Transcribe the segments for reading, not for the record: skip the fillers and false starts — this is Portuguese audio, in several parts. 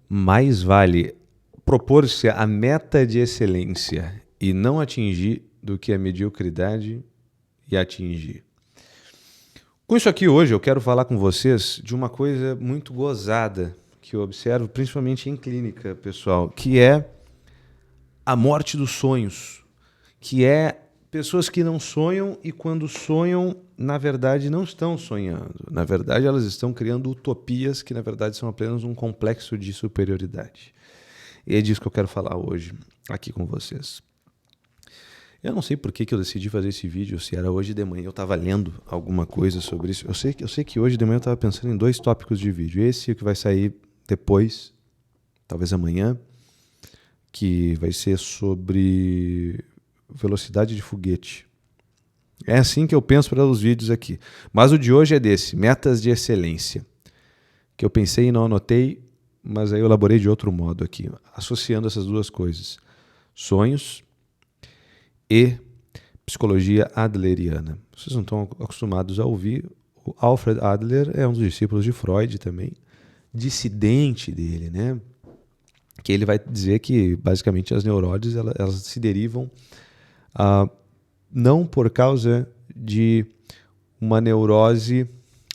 Mais vale propor-se a meta de excelência e não atingir do que a mediocridade e atingir. Com isso aqui hoje eu quero falar com vocês de uma coisa muito gozada que eu observo principalmente em clínica, pessoal, que é a morte dos sonhos, que é pessoas que não sonham e quando sonham, na verdade, não estão sonhando. Na verdade, elas estão criando utopias que, na verdade, são apenas um complexo de superioridade. E é disso que eu quero falar hoje aqui com vocês. Eu não sei por que eu decidi fazer esse vídeo, se era hoje de manhã, eu estava lendo alguma coisa sobre isso. Eu sei que hoje de manhã eu estava pensando em 2 tópicos de vídeo. Esse que vai sair depois, talvez amanhã, que vai ser sobre velocidade de foguete. É assim que eu penso para os vídeos aqui. Mas o de hoje é desse, metas de excelência, que eu pensei e não anotei, mas aí eu elaborei de outro modo aqui, associando essas duas coisas. Sonhos e psicologia adleriana. Vocês não estão acostumados a ouvir, o Alfred Adler é um dos discípulos de Freud também, dissidente dele, né? Que ele vai dizer que basicamente as neuroses elas se derivam não por causa de uma neurose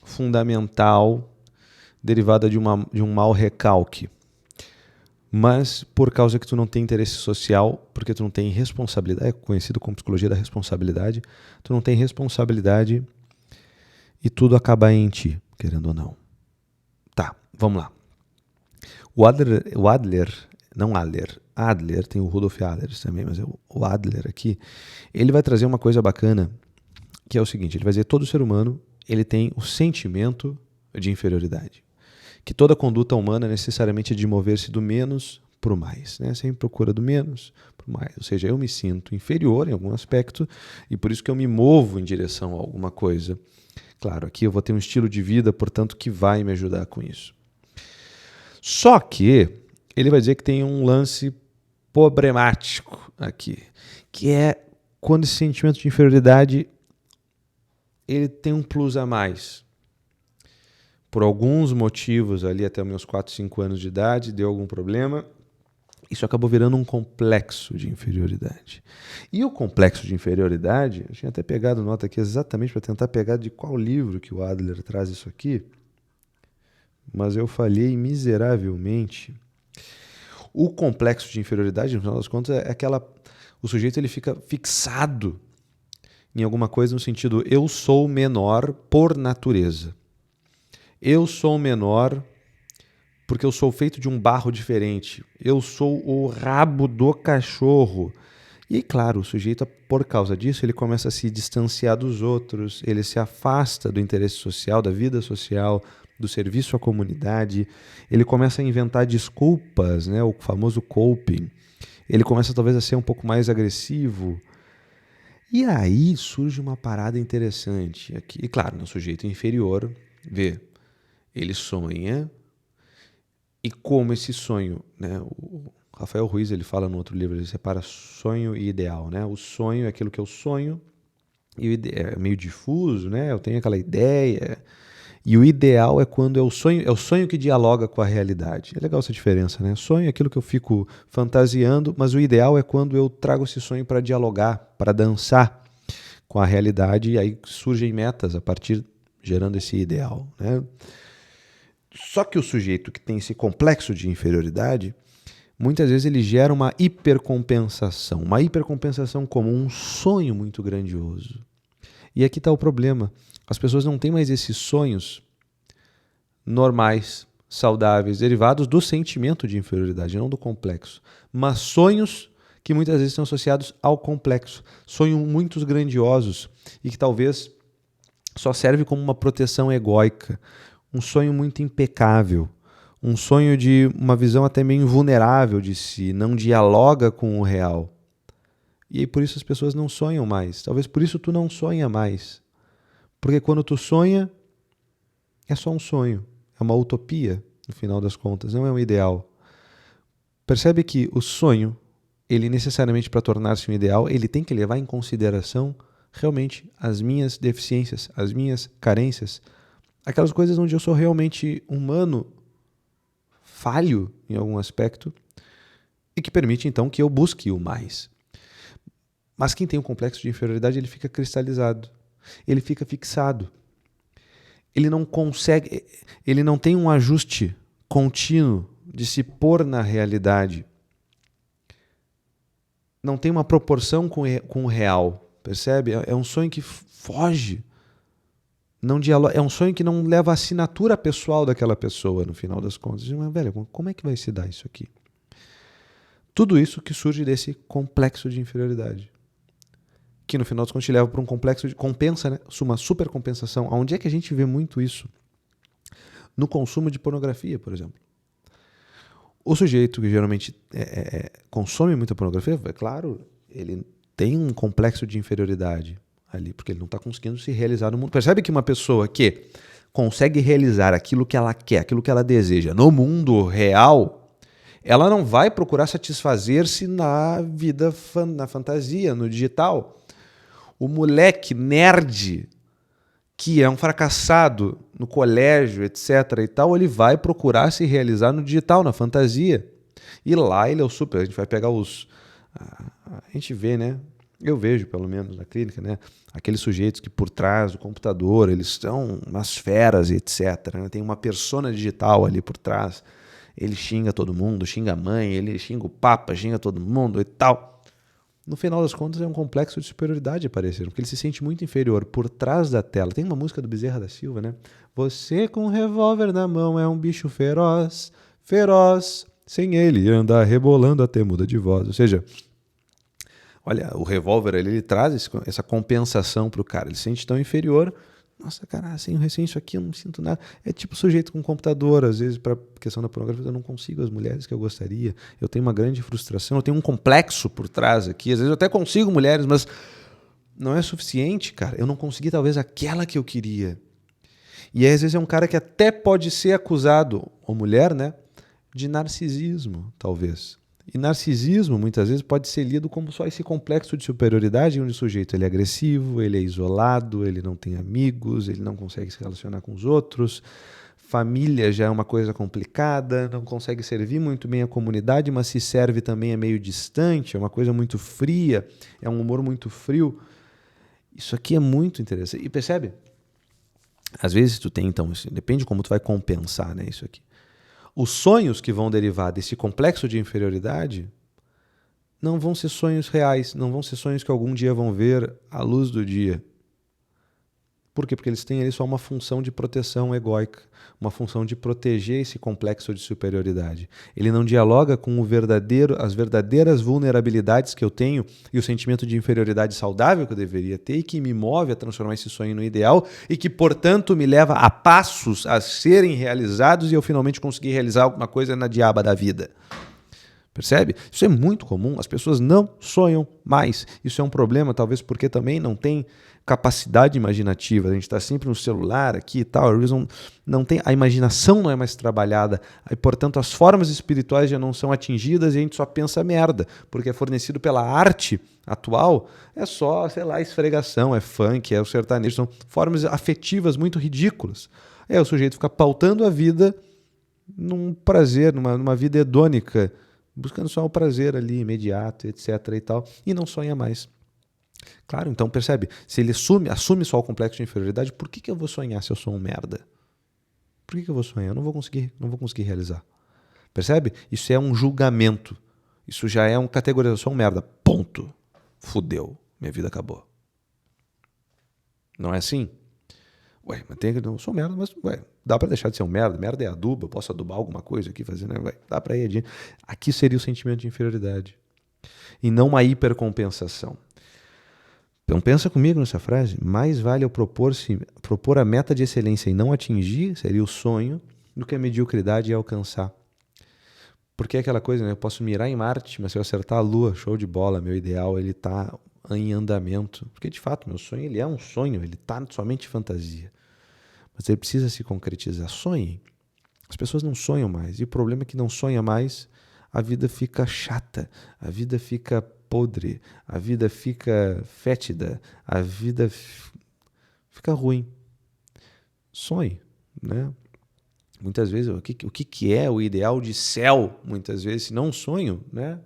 fundamental derivada de um mau recalque, mas por causa que tu não tem interesse social, porque tu não tem responsabilidade, é conhecido como psicologia da responsabilidade, tu não tem responsabilidade e tudo acaba em ti, querendo ou não. Tá, vamos lá. Adler, tem o Rudolf Adler também, mas o Adler aqui, ele vai trazer uma coisa bacana, que é o seguinte, ele vai dizer que todo ser humano ele tem o sentimento de inferioridade, que toda conduta humana necessariamente é de mover-se do menos para o mais, né? Sempre procura do menos para o mais, ou seja, eu me sinto inferior em algum aspecto e por isso que eu me movo em direção a alguma coisa. Claro, aqui eu vou ter um estilo de vida, portanto, que vai me ajudar com isso. Só que ele vai dizer que tem um lance problemático aqui, que é quando esse sentimento de inferioridade ele tem um plus a mais. Por alguns motivos, ali até meus 4, 5 anos de idade, deu algum problema, isso acabou virando um complexo de inferioridade. E o complexo de inferioridade, eu tinha até pegado nota aqui exatamente para tentar pegar de qual livro que o Adler traz isso aqui, mas eu falhei miseravelmente. O complexo de inferioridade, no final das contas, é aquela... O sujeito ele fica fixado em alguma coisa no sentido eu sou menor por natureza. Eu sou menor porque eu sou feito de um barro diferente. Eu sou o rabo do cachorro. E, claro, o sujeito, por causa disso, ele começa a se distanciar dos outros, ele se afasta do interesse social, da vida social, do serviço à comunidade, ele começa a inventar desculpas, né, o famoso coping. Ele começa talvez a ser um pouco mais agressivo. E aí surge uma parada interessante aqui. E claro, no sujeito inferior, vê, ele sonha, e como esse sonho, né, o Rafael Ruiz ele fala no outro livro, ele separa sonho e ideal, né? O sonho é aquilo que eu sonho, e é meio difuso, né? Eu tenho aquela ideia. E o ideal é quando é o sonho que dialoga com a realidade. É legal essa diferença, né? Sonho é aquilo que eu fico fantasiando, mas o ideal é quando eu trago esse sonho para dialogar, para dançar com a realidade, e aí surgem metas a partir, gerando esse ideal, né? Só que o sujeito que tem esse complexo de inferioridade, muitas vezes ele gera uma hipercompensação. Uma hipercompensação como um sonho muito grandioso. E aqui está o problema. As pessoas não têm mais esses sonhos normais, saudáveis, derivados do sentimento de inferioridade, não do complexo. Mas sonhos que muitas vezes estão associados ao complexo. Sonhos muito grandiosos e que talvez só serve como uma proteção egóica. Um sonho muito impecável. Um sonho de uma visão até meio invulnerável de si, não dialoga com o real. E aí por isso as pessoas não sonham mais. Talvez por isso tu não sonha mais. Porque quando tu sonha, é só um sonho. É uma utopia, no final das contas. Não é um ideal. Percebe que o sonho, ele necessariamente para tornar-se um ideal, ele tem que levar em consideração realmente as minhas deficiências, as minhas carências, aquelas coisas onde eu sou realmente humano, falho em algum aspecto e que permite, então, que eu busque o mais. Mas quem tem um complexo de inferioridade, ele fica cristalizado, ele fica fixado. Ele não consegue, ele não tem um ajuste contínuo de se pôr na realidade. Não tem uma proporção com o real, percebe? É um sonho que foge. Não dialoga, é um sonho que não leva a assinatura pessoal daquela pessoa, no final das contas. Mas, velho, como é que vai se dar isso aqui? Tudo isso que surge desse complexo de inferioridade. Que no final das contas te leva para um complexo de compensa, né? Uma supercompensação. Onde é que a gente vê muito isso? No consumo de pornografia, por exemplo. O sujeito que geralmente consome muita pornografia, é claro, ele tem um complexo de inferioridade ali, porque ele não está conseguindo se realizar no mundo. Percebe que uma pessoa que consegue realizar aquilo que ela quer, aquilo que ela deseja no mundo real, ela não vai procurar satisfazer-se na vida, na fantasia, no digital. O moleque nerd que é um fracassado no colégio, etc. e tal, ele vai procurar se realizar no digital, na fantasia. E lá ele é o super. A gente vai pegar os... A gente vê, né? Eu vejo, pelo menos, na clínica, né? Aqueles sujeitos que por trás do computador, eles são umas feras, etc. Né? Tem uma persona digital ali por trás. Ele xinga todo mundo, xinga a mãe, ele xinga o papa, xinga todo mundo e tal. No final das contas, é um complexo de superioridade aparecer, porque ele se sente muito inferior por trás da tela. Tem uma música do Bezerra da Silva, né? Você com um revólver na mão é um bicho feroz, feroz, sem ele anda rebolando até muda de voz. Ou seja, olha, o revólver ele traz essa compensação para o cara. Ele se sente tão inferior. Nossa, cara, sem isso aqui eu não sinto nada. É tipo sujeito com computador, às vezes, para questão da pornografia, eu não consigo as mulheres que eu gostaria. Eu tenho uma grande frustração, eu tenho um complexo por trás aqui. Às vezes eu até consigo mulheres, mas não é suficiente, cara. Eu não consegui, talvez, aquela que eu queria. E aí, às vezes, é um cara que até pode ser acusado, ou mulher, né, de narcisismo, talvez. E narcisismo, muitas vezes, pode ser lido como só esse complexo de superioridade, onde o sujeito ele é agressivo, ele é isolado, ele não tem amigos, ele não consegue se relacionar com os outros, família já é uma coisa complicada, não consegue servir muito bem a comunidade, mas se serve também é meio distante, é uma coisa muito fria, é um humor muito frio. Isso aqui é muito interessante. E percebe? Às vezes tu tem, então, depende de como tu vai compensar, né, isso aqui. Os sonhos que vão derivar desse complexo de inferioridade não vão ser sonhos reais, não vão ser sonhos que algum dia vão ver a luz do dia. Por quê? Porque eles têm ali só uma função de proteção egóica, uma função de proteger esse complexo de superioridade. Ele não dialoga com as verdadeiras vulnerabilidades que eu tenho e o sentimento de inferioridade saudável que eu deveria ter e que me move a transformar esse sonho no ideal e que, portanto, me leva a passos a serem realizados e eu finalmente conseguir realizar alguma coisa na diaba da vida. Percebe? Isso é muito comum, as pessoas não sonham mais. Isso é um problema, talvez porque também não tem capacidade imaginativa. A gente está sempre no celular aqui e tal, não tem, a imaginação não é mais trabalhada, e, portanto as formas espirituais já não são atingidas e a gente só pensa merda, porque é fornecido pela arte atual, é só, sei lá, esfregação, é funk, é o sertanejo, são formas afetivas muito ridículas. O sujeito fica pautando a vida num prazer, numa vida hedônica, buscando só o prazer ali, imediato, etc. e tal, e não sonha mais. Claro, então percebe, se ele assume só o complexo de inferioridade, por que eu vou sonhar se eu sou um merda? Por que eu vou sonhar? Eu não vou conseguir realizar. Percebe? Isso é um julgamento. Isso já é uma categorização, eu sou um merda. Ponto. Fudeu. Minha vida acabou. Não é assim? Ué, mas eu sou merda, mas dá pra deixar de ser um merda. Merda é adubo, eu posso adubar alguma coisa aqui, fazer, né? Dá pra ir adiante. Aqui seria o sentimento de inferioridade. E não uma hipercompensação. Então pensa comigo nessa frase. Mais vale eu propor a meta de excelência e não atingir, seria o sonho, do que a mediocridade e alcançar. Porque é aquela coisa, né? Eu posso mirar em Marte, mas se eu acertar a Lua, show de bola, meu ideal, ele está em andamento. Porque de fato, meu sonho, ele é um sonho, ele está somente fantasia. Mas ele precisa se concretizar. Sonhem. As pessoas não sonham mais. E o problema é que não sonha mais, a vida fica chata, a vida fica podre, a vida fica fétida, a vida fica ruim. Sonhe, né? Muitas vezes, o que é o ideal de céu? Muitas vezes, se não um sonho, né?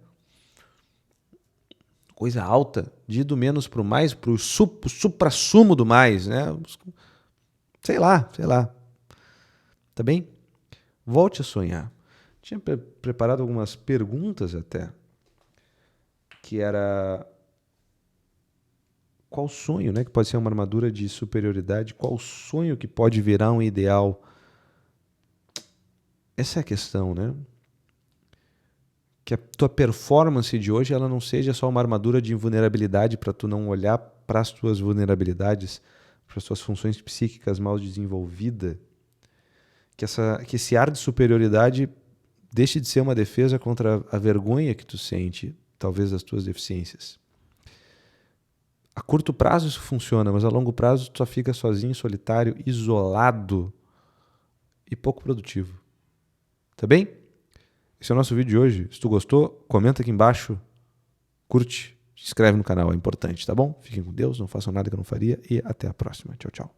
Coisa alta, de ir do menos para o mais, para o supra-sumo do mais, né? Sei lá. Tá bem? Volte a sonhar. Tinha preparado algumas perguntas até, que era qual sonho, né, que pode ser uma armadura de superioridade, qual sonho que pode virar um ideal? Essa é a questão, né? Que a tua performance de hoje ela não seja só uma armadura de invulnerabilidade para tu não olhar para as tuas vulnerabilidades, para as tuas funções psíquicas mal desenvolvidas, que esse ar de superioridade deixe de ser uma defesa contra a vergonha que tu sente, talvez, das tuas deficiências. A curto prazo isso funciona, mas a longo prazo tu só fica sozinho, solitário, isolado e pouco produtivo. Tá bem? Esse é o nosso vídeo de hoje. Se tu gostou, comenta aqui embaixo, curte, se inscreve no canal, é importante, tá bom? Fiquem com Deus, não façam nada que eu não faria e até a próxima. Tchau, tchau.